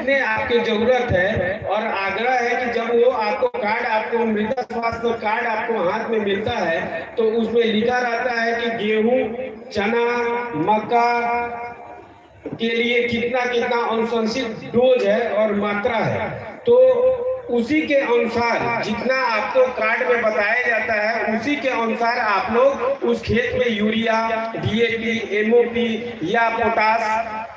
जितने आपकी जरूरत है, और आग्रह है कि जब वो आपको कार्ड, आपको मृदा स्वास्थ्य कार्ड आपको हाथ में मिलता है तो उसमें लिखा रहता है कि गेहूं, चना, मक्का के लिए कितना कितना अनुशंसित डोज है और मात्रा है। तो उसी के अनुसार जितना आपको कार्ड में बताया जाता है उसी के अनुसार आप लोग उस खेत में यूरिया, डीएपी, एमओपी या पोटास,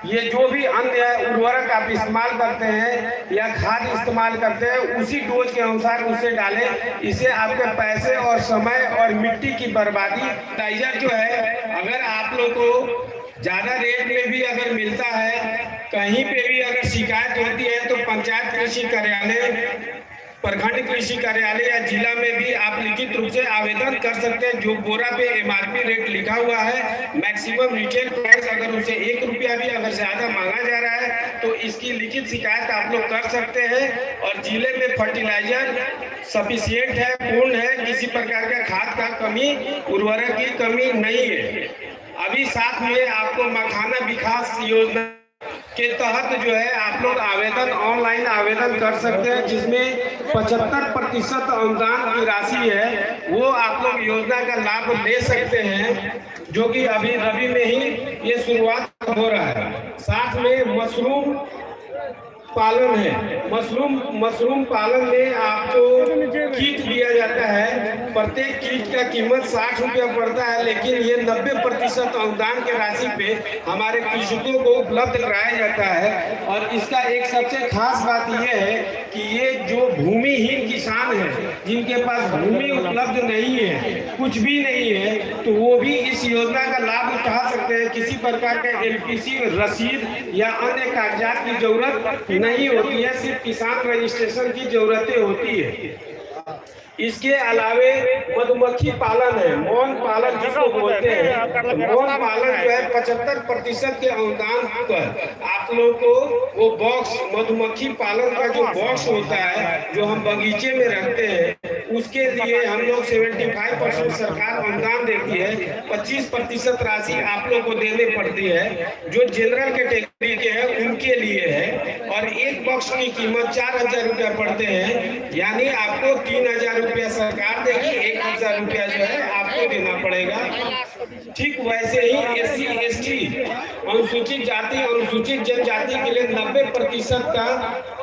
ये जो भी अन्य उर्वरक आप इस्तेमाल करते हैं या खाद इस्तेमाल करते हैं, उसी डोज के अनुसार उसे डालें। इससे आपके पैसे और समय और मिट्टी की बर्बादी। फर्टिलाइजर जो है, अगर आप लोग को ज्यादा रेट में भी अगर मिलता है, कहीं पे भी अगर शिकायत होती है तो पंचायत कृषि कार्यालय, प्रखंड कृषि कार्यालय या जिला में भी आप लिखित रूप से आवेदन कर सकते हैं। जो बोरा पे एमआरपी रेट लिखा हुआ है, मैक्सिमम रिटेल प्राइस, अगर उसे 1 रुपया भी अगर ज्यादा मांगा जा रहा है तो इसकी लिखित शिकायत आप लोग कर सकते हैं। और जिले में फर्टिलाइजर सफिशिएंट है, पूर्ण है, किसी प्रकार का खाद का कमी, उर्वरक की कमी नहीं है। अभी साथ में आपको मखाना विकास योजना के तहत जो है आप लोग आवेदन, ऑनलाइन आवेदन कर सकते हैं, जिसमें 75% अनुदान की राशि है, वो आप लोग योजना का लाभ ले सकते हैं, जो कि अभी रबी में ही ये शुरुआत हो रहा है। साथ में मशरूम पालन है। मशरूम पालन में आपको किट दिया जाता है। प्रत्येक किट का कीमत 60 रुपया पड़ता है, लेकिन ये 90% अनुदान के राशि पे हमारे कृषकों को उपलब्ध कराया जाता है। और इसका एक सबसे खास बात यह है कि ये जो भूमिहीन किसान है, जिनके पास भूमि उपलब्ध नहीं है, कुछ भी नहीं है, तो वो भी इस योजना का लाभ उठा सकते हैं। किसी प्रकार का एलपीसी रसीद या अन्य कागजात की जरूरत नहीं होती है, सिर्फ किसान रजिस्ट्रेशन की जरूरतें होती है। इसके अलावे मधुमक्खी पालन है, मौन पालन जिसको बोलते हैं। मौन पालन जो है 75% के अनुदान पर आप लोगों को वो बॉक्स, मधुमक्खी पालन का जो बॉक्स होता है जो हम बगीचे में रखते हैं, उसके लिए हम लोग 75% सरकार अनुदान देती है। 25% राशि आप लोग को देनी पड़ती है, जो जनरल कैटेगरी के हैं उनके लिए है। और एक बॉक्स की कीमत 4000 रुपया पड़ते हैं, यानी आपको 3000 रुपया सरकार देगी, 1000 रुपया जो है आपको देना पड़ेगा। ठीक वैसे ही एससी एसटी, अनुसूचित जाति, अनुसूचित जनजाति के लिए 90% का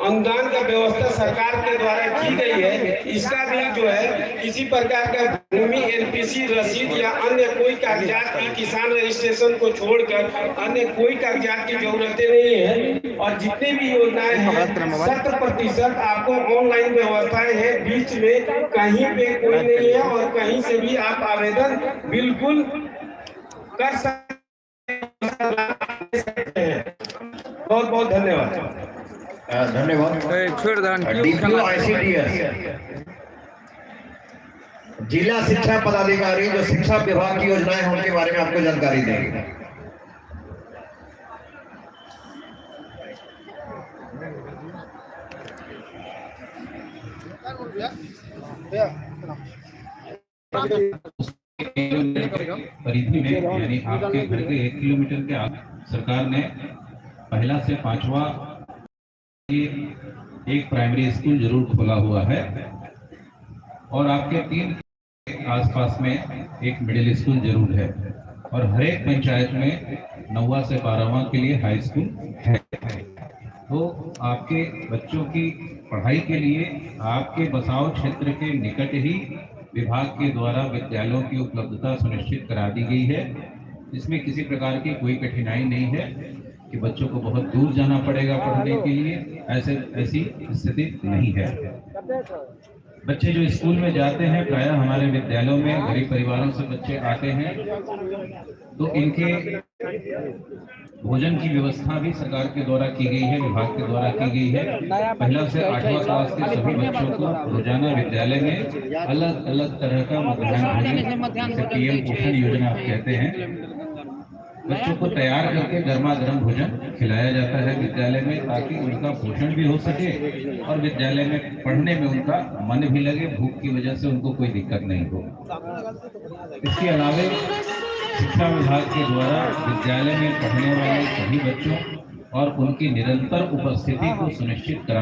अनुदान का व्यवस्था सरकार के द्वारा की गई है। इसका भी जो है किसी प्रकार का भूमि एलपीसी रसीद या अन्य कोई कागजात की, किसान रजिस्ट्रेशन को छोड़कर अन्य कोई कागजात की जरूरतें नहीं है। और जितनी भी योजनाएं हैं 70% आपको ऑनलाइन व्यवस्थाएं है, बीच में कहीं पे कोई नहीं है, और कहीं से भी आप आवेदन बिल्कुल कर सकते हैं। बहुत बहुत धन्यवाद। जिला शिक्षा पदाधिकारी जो शिक्षा विभाग की योजनाएं हैं उनके बारे में आपको जानकारी देंगे। परिधि में, यानी आपके घर के 1 किलोमीटर के सरकार ने पहला से 5वां एक प्राइमरी स्कूल जरूर खोला हुआ है, और आपके 3 आसपास में एक मिडिल स्कूल जरूर है, और हर एक पंचायत में 9वां से 12वां के लिए हाई स्कूल है। तो आपके बच्चों की पढ़ाई के लिए आपके बसाव क्षेत्र के निकट ही विभाग के द्वारा विद्यालयों की उपलब्धता सुनिश्चित करा दी गई है। इसमें किसी प्रकार की कोई कठिनाई नहीं है कि बच्चों को बहुत दूर जाना पड़ेगा पढ़ने के लिए, ऐसी स्थिति नहीं है। बच्चे जो स्कूल में जाते हैं, प्रायः हमारे विद्यालयों में गरीब परिवारों से बच्चे आते हैं, तो इनके भोजन की व्यवस्था भी सरकार के द्वारा की गई है, विभाग के द्वारा की गई है। पहला से 8वां क्लास के सभी बच्चों को रोजाना विद्यालय में अलग अलग तरह का मध्याह्न भोजन, जिसे पीएम पोषण योजना आप कहते हैं, बच्चों को तैयार करके गर्मा गर्म भोजन खिलाया जाता है विद्यालय में, ताकि उनका पोषण भी हो सके और विद्यालय में पढ़ने में उनका मन भी लगे, भूख की वजह से उनको कोई दिक्कत नहीं हो। इसके अलावा शिक्षा विभाग के द्वारा विद्यालय में पढ़ने वाले सभी बच्चों और उनकी निरंतर उपस्थिति को सुनिश्चित कराने